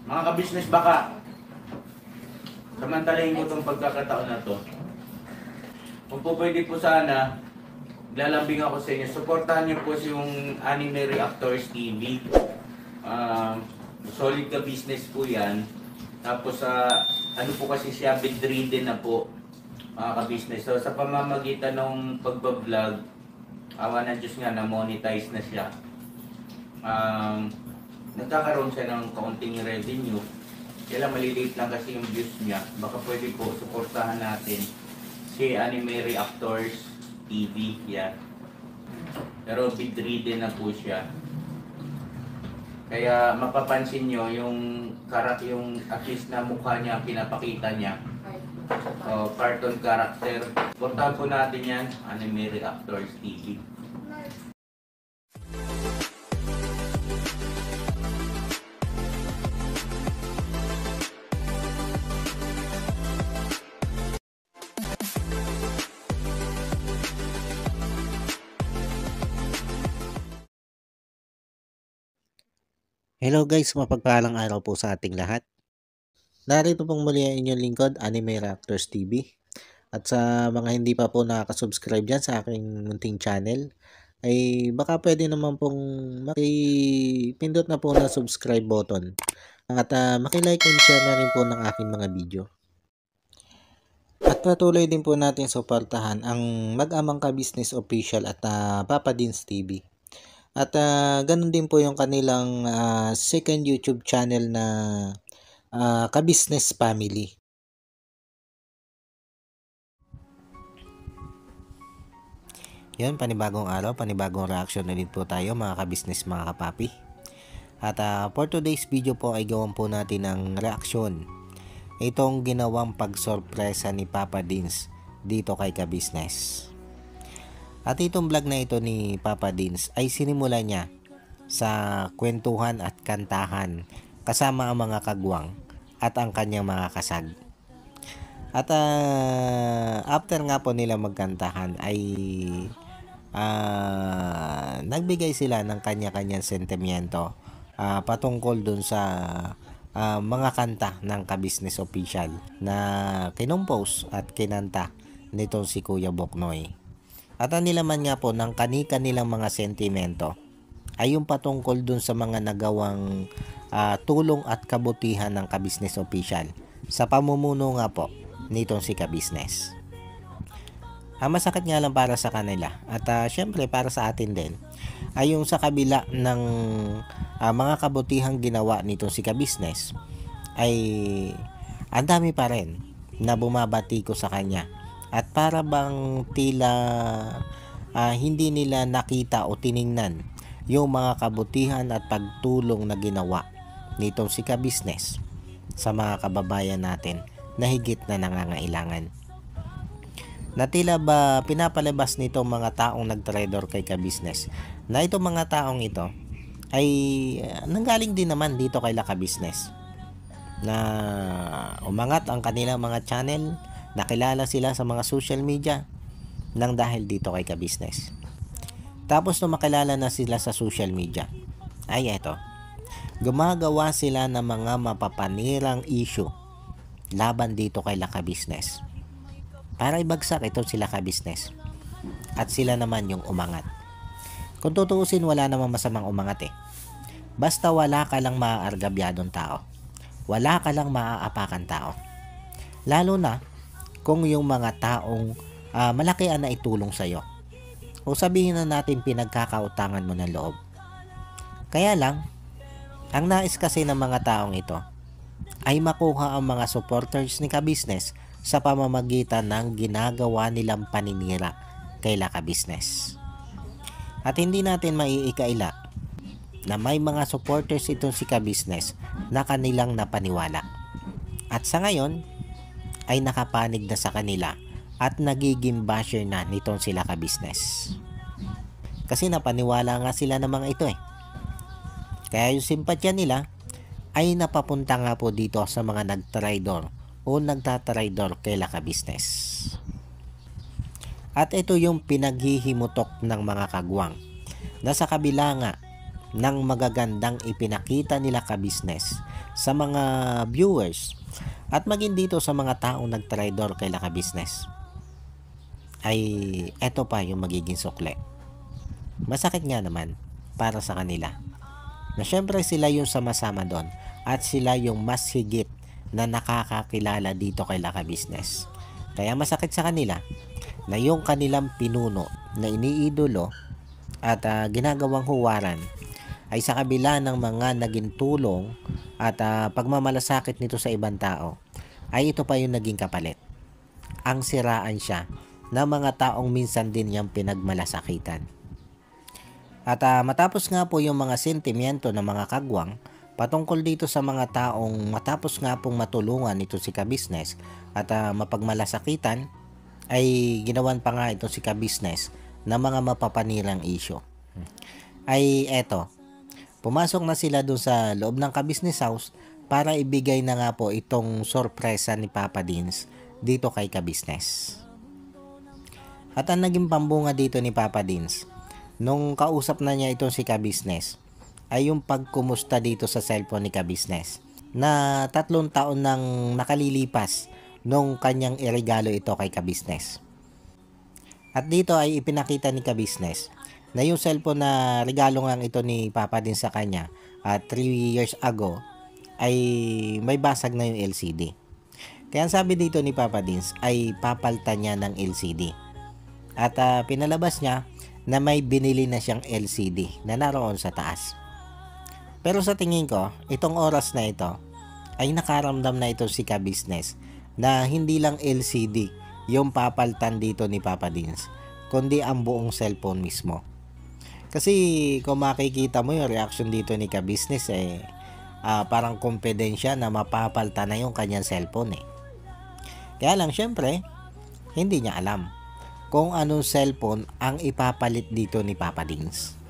Mga ka-business, baka samantalahin ko itong pagkakataon na to. Kung po pwede po sana, lalambing ako sa inyo. Supportahan niyo po yung Anime Reactors TV. Solid ka business po yan. Tapos ano po kasi siya, bedridden na po, mga ka-business. So sa pamamagitan ng pagbablog, awa ng Diyos nga, na-monetize na siya. Nagkakaroon siya ng kaunting revenue. Kaya maliliit lang kasi yung views niya. Baka pwede po suportahan natin si Anime Reactors TV. Yan. Pero bedridden na po siya. Kaya mapapansin nyo yung at least na mukha niya, pinapakita niya. Cartoon character. Suportahan po natin yan, Anime Reactors TV. Hello guys, mapagpalang araw po sa ating lahat. Narito pong muli ang inyong lingkod, Anime Reactors TV. At sa mga hindi pa po nakaka-subscribe dyan sa aking munting channel, ay baka pwede naman pong makipindot na po na subscribe button. At makilike and share na rin po ng aking mga video. At patuloy din po natin suportahan ang Mag-amang Ka-Business Official at Papa Dins TV. At ganun din po yung kanilang second YouTube channel na Ka-Business Family. Yan, panibagong araw, panibagong reaction ulit po tayo mga ka-business, mga kapapi. At for today's video po ay gawan po natin ng reaksyon. Itong ginawang pagsorpresa ni Papa Dins dito kay ka-business. At itong vlog na ito ni Papa Dins ay sinimula niya sa kwentuhan at kantahan kasama ang mga kagwang at ang kanyang mga kasag. At after nga po nila magkantahan ay nagbigay sila ng kanya-kanyang sentimiento patungkol dun sa mga kanta ng ka-business official na kinompose at kinanta nitong si Kuya Boknoy. At ang nilaman nga po ng kani-kanilang mga sentimento ay yung patungkol dun sa mga nagawang tulong at kabutihan ng ka-business official sa pamumuno nga po nitong si ka-business. Masakit nga lang para sa kanila at syempre para sa atin din ay yung sa kabila ng mga kabutihang ginawa nitong si ka-business ay ang dami pa rin na bumabati ko sa kanya. At para bang tila hindi nila nakita o tiningnan yung mga kabutihan at pagtulong na ginawa nitong si ka-business sa mga kababayan natin na higit na nangangailangan. Na tila ba pinapalabas nitong mga taong nag-trade kay ka-business na itong mga taong ito ay nanggaling din naman dito kay ka-business na umangat ang kanilang mga channel, nakilala sila sa mga social media nang dahil dito kay ka-business. Tapos nung makilala na sila sa social media, ay eto, gumagawa sila ng mga mapapanirang issue laban dito kay ka-business para ibagsak ito sila ka-business at sila naman yung umangat. Kung tutuusin, wala namang masamang umangat basta wala ka lang maaargabyadong tao, wala ka lang maaapakan tao, lalo na kung yung mga taong malaki ang naitulong sa'yo o sabihin na natin pinagkakautangan mo ng loob. Kaya lang, ang nais kasi ng mga taong ito ay makuha ang mga supporters ni ka-business sa pamamagitan ng ginagawa nilang paninira kay ka-business. At hindi natin maiikaila na may mga supporters itong si ka-business na kanilang napaniwala. At sa ngayon, ay nakapanig na sa kanila at nagiging basher na nitong sila ka-business. Kasi napaniwala nga sila ng mga ito Kaya yung simpatya nila ay napapunta nga po dito sa mga nag-trader o nagtatrader kay ka-business. At ito yung pinaghihimutok ng mga kagwang na sa kabila nga ng magagandang ipinakita nila ka-business sa mga viewers at maging dito sa mga taong nag-trade kay Laka Business, ay eto pa yung magiging sukle. Masakit nga naman para sa kanila na syempre sila yung sama-sama doon at sila yung mas higit na nakakakilala dito kay Laka Business. Kaya masakit sa kanila na yung kanilang pinuno na iniidolo at ginagawang huwaran ay sa kabila ng mga naging tulong at pagmamalasakit nito sa ibang tao, ay ito pa yung naging kapalit. Ang siraan siya ng mga taong minsan din niyang pinagmalasakitan. At matapos nga po yung mga sentimiento ng mga kagwang patungkol dito sa mga taong matapos nga pong matulungan ito si Ka-Business at mapagmalasakitan, ay ginawan pa nga ito si Ka-Business na mga mapapanirang issue. Ay eto, pumasok na sila doon sa loob ng Ka-Business House para ibigay na nga po itong sorpresa ni Papa Dins dito kay Ka-Business. At ang naging pambunga dito ni Papa Dins, nung kausap na niya ito si Ka-Business, ay yung pagkumusta dito sa cellphone ni Ka-Business na 3 taon nang nakalilipas nung kanyang iregalo ito kay Ka-Business. At dito ay ipinakita ni Ka-Business na yung cellphone na regalo nga ito ni Papa Dins sa kanya 3 years ago ay may basag na yung LCD. Kaya ang sabi dito ni Papa Dins ay papalitan niya ng LCD. At pinalabas niya na may binili na siyang LCD na naroon sa taas. Pero sa tingin ko, itong oras na ito ay nakaramdam na ito si Ka-Business na hindi lang LCD yung papalitan dito ni Papa Dins, kundi ang buong cellphone mismo. Kasi kung makikita mo yung reaction dito ni Ka-Business parang confidential na mapapalitan na yung kanyang cellphone . Kaya lang syempre, hindi niya alam kung anong cellphone ang ipapalit dito ni Papa Dins.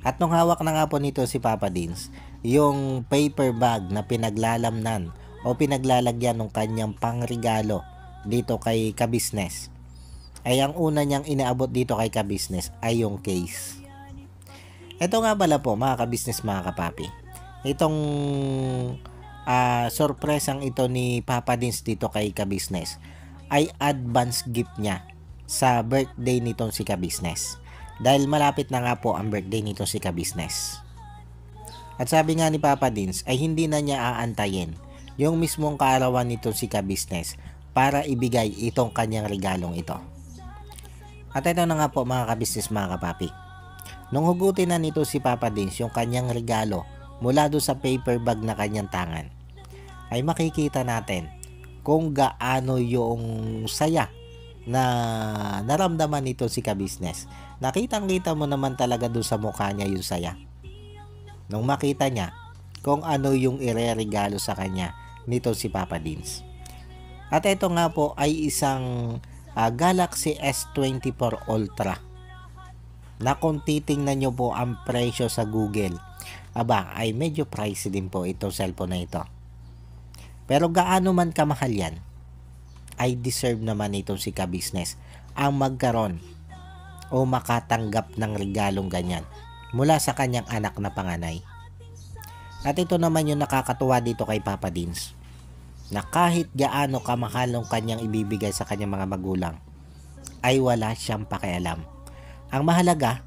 At nung hawak na nga po nito si Papa Dins, yung paper bag na pinaglalamnan o pinaglalagyan ng kanyang pangregalo dito kay Ka-Business, ay ang una niyang inaabot dito kay Ka-Business ay yung case. Ito nga pala po mga Ka-Business, mga kapapi, itong sorpresang ito ni Papa Dins dito kay Ka-Business ay advance gift niya sa birthday nitong si Ka-Business. Dahil malapit na nga po ang birthday nito si Ka-Business. At sabi nga ni Papa Dins ay hindi na niya aantayin yung mismong kaarawan nito si Ka-Business para ibigay itong kanyang regalong ito. At ito na nga po mga Ka-Business, mga kapapi. Nung hugutin na nito si Papa Dins yung kanyang regalo mula doon sa paper bag na kanyang tangan, ay makikita natin kung gaano yung saya na naramdaman nito si Ka-Business. Nakitang-kita mo naman talaga doon sa mukha niya yung saya nung makita niya kung ano yung ireregalo sa kanya nito si Papa Dins. At ito nga po ay isang Galaxy S24 Ultra na kung titingnan nyo po ang presyo sa Google, ay medyo pricey din po itong cellphone na ito. Pero gaano man kamahal yan, ay deserve naman itong si Ka-Business ang magkaroon o makatanggap ng regalong ganyan mula sa kanyang anak na panganay. At ito naman yung nakakatuwa dito kay Papa Dins, na kahit gaano kamahal ng kanyang ibibigay sa kanyang mga magulang, ay wala siyang pakialam. Ang mahalaga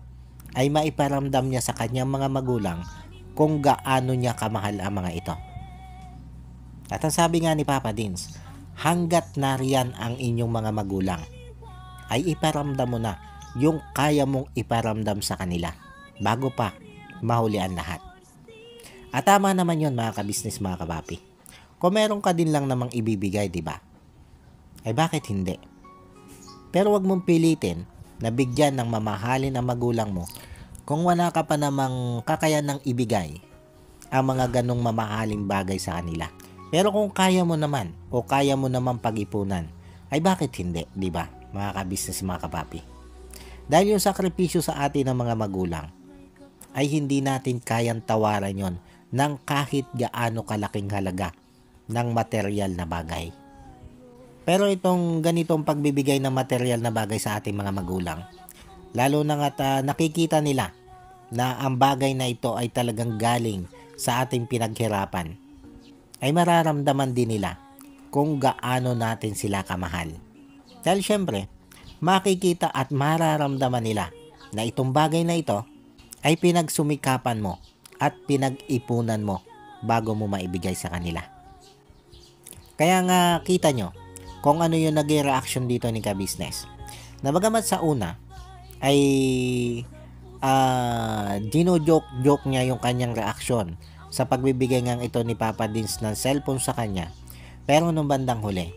ay maiparamdam niya sa kanyang mga magulang kung gaano niya kamahal ang mga ito. At ang sabi nga ni Papa Dins, hanggat nariyan ang inyong mga magulang, ay iparamdam mo na yung kaya mong iparamdam sa kanila bago pa mahuli ang lahat. At tama naman yun mga Ka-Business, mga kapapi. Kung meron ka din lang namang ibibigay, di ba? Ay bakit hindi? Pero wag mong pilitin na bigyan ng mamahalin ang magulang mo kung wala ka pa namang kakayanang ibigay ang mga ganong mamahaling bagay sa kanila. Pero kung kaya mo naman o kaya mo naman pag-ipunan, ay bakit hindi, di ba? Mga Ka-Business, mga kapapi. Dahil yung sakripisyo sa atin ng mga magulang ay hindi natin kayang tawaran yon ng kahit gaano kalaking halaga ng material na bagay. Pero itong ganitong pagbibigay ng material na bagay sa ating mga magulang, lalo na nga nakikita nila na ang bagay na ito ay talagang galing sa ating pinaghirapan, ay mararamdaman din nila kung gaano natin sila kamahal. Dahil syempre, makikita at mararamdaman nila na itong bagay na ito ay pinagsumikapan mo at pinag-ipunan mo bago mo maibigay sa kanila. Kaya nga kita nyo kung ano yung naging reaction dito ni Ka-Business. Na bagamat sa una ay dino-joke niya yung kanyang reaksyon sa pagbibigay nga ito ni Papa Dins ng cellphone sa kanya, pero nung bandang huli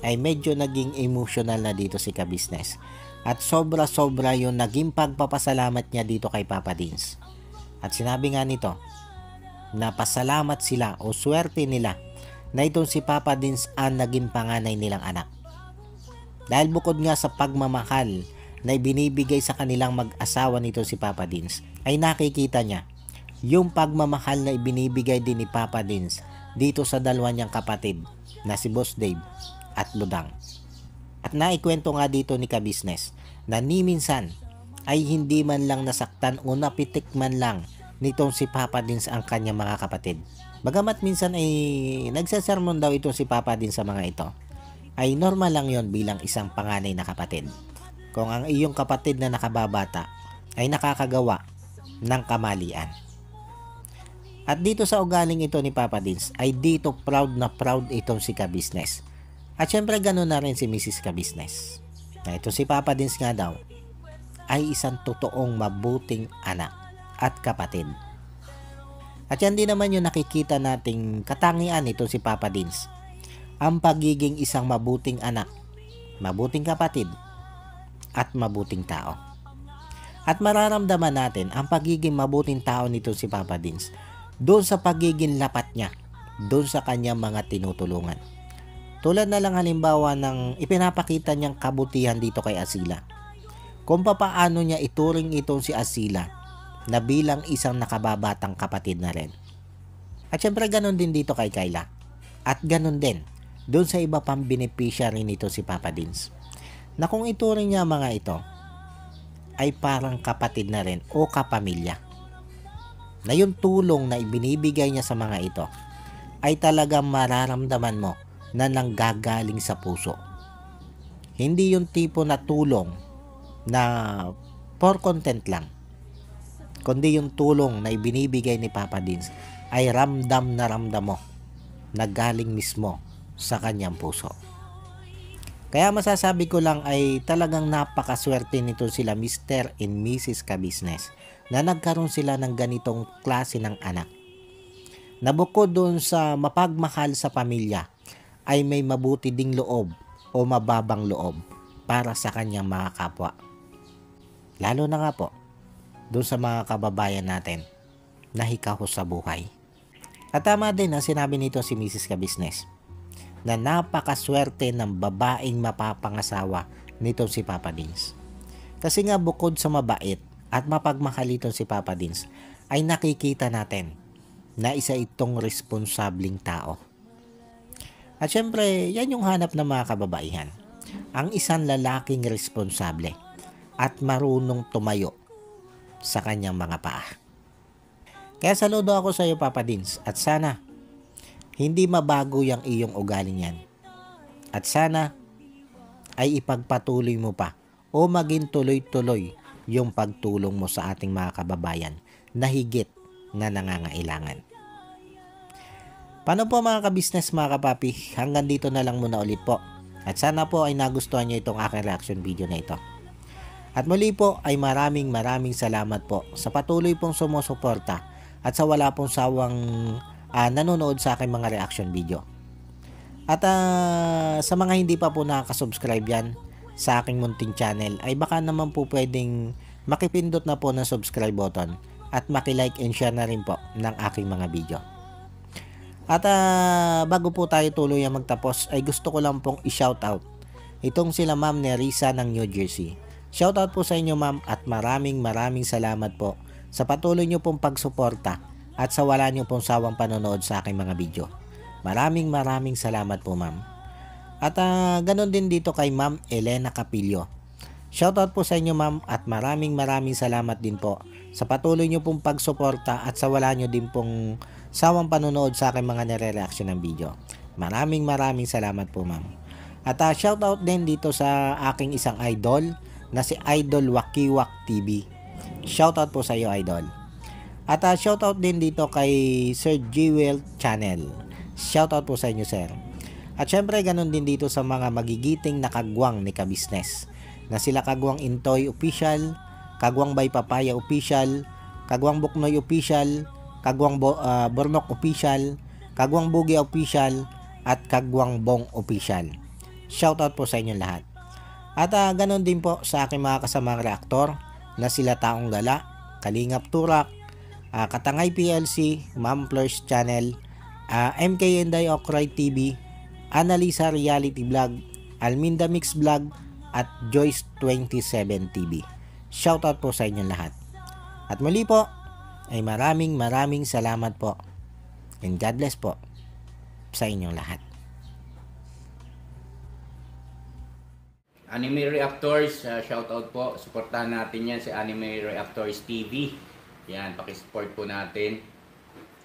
ay medyo naging emotional na dito si Ka-Business at sobra-sobra yung naging pagpapasalamat niya dito kay Papa Dins. At sinabi nga nito na pasalamat sila o swerte nila na itong si Papa Dins ang naging panganay nilang anak. Dahil bukod nga sa pagmamahal na ibinibigay sa kanilang mag-asawa nito si Papa Dins, ay nakikita niya yung pagmamahal na ibinibigay din ni Papa Dins dito sa dalawa niyang kapatid na si Boss Dave at Budang. At naikwento nga dito ni Ka-Business na ni minsan ay hindi man lang nasaktan o napitik man lang nitong si Papa Dins ang kanyang mga kapatid. Bagamat minsan ay nagsasermon daw ito si Papa Dins sa mga ito, ay normal lang yon bilang isang panganay na kapatid. Kung ang iyong kapatid na nakababata ay nakakagawa ng kamalian. At dito sa ugaling ito ni Papa Dins ay dito proud na proud itong si Ka-Business. At syempre ganoon na rin si Mrs. Ka-Business. Na ito si Papa Dins nga daw ay isang totoong mabuting anak at kapatid. At yan din naman yung nakikita nating katangian nito si Papa Dins. Ang pagiging isang mabuting anak, mabuting kapatid, at mabuting tao. At mararamdaman natin ang pagiging mabuting tao nito si Papa Dins doon sa pagiging lapat niya, doon sa kanyang mga tinutulungan. Tulad na lang halimbawa ng ipinapakita niyang kabutihan dito kay Asila. Kung papaano niya ituring itong si Asila na bilang isang nakababatang kapatid na rin. At syempre ganun din dito kay Kayla. At ganun din doon sa iba pang beneficiary nito si Papa Dins. Na kung ituring niya mga ito ay parang kapatid na rin o kapamilya. Na yung tulong na ibinibigay niya sa mga ito ay talagang mararamdaman mo na nanggagaling sa puso. Hindi yung tipo na tulong na for content lang, kundi yung tulong na ibinibigay ni Papa Dins ay ramdam na ramdam mo na galing mismo sa kanyang puso. Kaya masasabi ko lang ay talagang napakaswerte nito sila Mr. and Mrs. Ka-Business na nagkaroon sila ng ganitong klase ng anak. Na bukod doon sa mapagmahal sa pamilya ay may mabuti ding loob o mababang loob para sa kanyang mga kapwa. Lalo na nga po doon sa mga kababayan natin na hikahos sa buhay. At tama din ang sinabi nito si Mrs. Ka-Business na napakaswerte ng babaeng mapapangasawa nitong si Papa Dins. Kasi nga bukod sa mabait at mapagmahal itong si Papa Dins ay nakikita natin na isa itong responsableng tao. At syempre, yan yung hanap ng mga kababaihan. Ang isang lalaking responsable at marunong tumayo sa kanyang mga paa. Kaya saludo ako sa iyo Papa Dins at sana hindi mabago yung iyong ugaling yan. At sana ay ipagpatuloy mo pa o maging tuloy-tuloy yung pagtulong mo sa ating mga kababayan na higit na nangangailangan. Paano po mga ka-business, mga kapapi? Hanggang dito na lang muna ulit po. At sana po ay nagustuhan nyo itong aking reaction video na ito. At muli po ay maraming salamat po sa patuloy pong sumusuporta at sa wala pong sawang nanonood sa aking mga reaction video. At sa mga hindi pa po nakaka-subscribe yan sa aking munting channel ay baka naman po pwedeng makipindot na po ng subscribe button at maki-like and share na rin po ng aking mga video. At bago po tayo tuloy ang magtapos ay gusto ko lang pong i-shoutout itong sila Ma'am Nerissa ng New Jersey. Shoutout po sa inyo ma'am at maraming salamat po sa patuloy nyo pong pagsuporta at sa wala nyo pong sawang panonood sa aking mga video. Maraming salamat po ma'am. At ganon din dito kay Ma'am Elena Capillo. Shoutout po sa inyo ma'am at maraming salamat din po sa patuloy nyo pong pagsuporta at sa wala nyo din pong sawang panonood sa aking mga nire-reaction ng video. Maraming salamat po ma'am. At shoutout din dito sa aking isang idol na si Idol Wakiwak TV. Shoutout po sa iyo idol. At shoutout din dito kay Sir Jewel Channel. Shoutout po sa inyo sir. At syempre ganun din dito sa mga magigiting na kagwang ni Kabisnes na sila Kagwang Intoy Official, Kagwang Bay Papaya Official, Kagwang Buknoy Official, Kagwang Bornok Official, Kagwang Bugi Official, at Kagwang Bong Official. Shoutout po sa inyong lahat. At ganun din po sa aking mga kasamang reaktor na sila Taong Gala, Kalingap Turak, Katangay PLC, Ma'am Fleurs Channel, MK Enday Okray TV, Annalisa Reality Vlog, Alminda Mix Vlog, at Joyce 27 TV. Shoutout po sa inyong lahat. At muli po ay maraming salamat po. And God bless po sa inyong lahat. Anime Reactors, shoutout po. Suportahan natin yan si Anime Reactors TV. Yan, pakisupport po natin.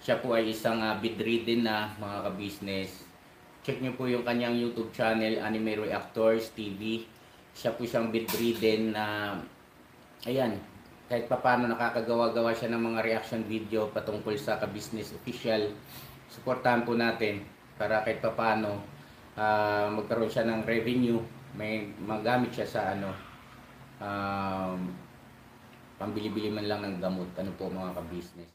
Siya po ay isang bedridden na mga ka-business. Check nyo po yung kanyang YouTube channel, Anime Reactors TV. Siya po siyang bedridden na, ayan, kahit papaano nakakagawa-gawa siya ng mga reaction video patungkol sa ka-business official. Suportahan po natin para kahit papaano magkaroon siya ng revenue. May magamit siya sa pambili-bili man lang ng gamot. Ano po mga ka-business.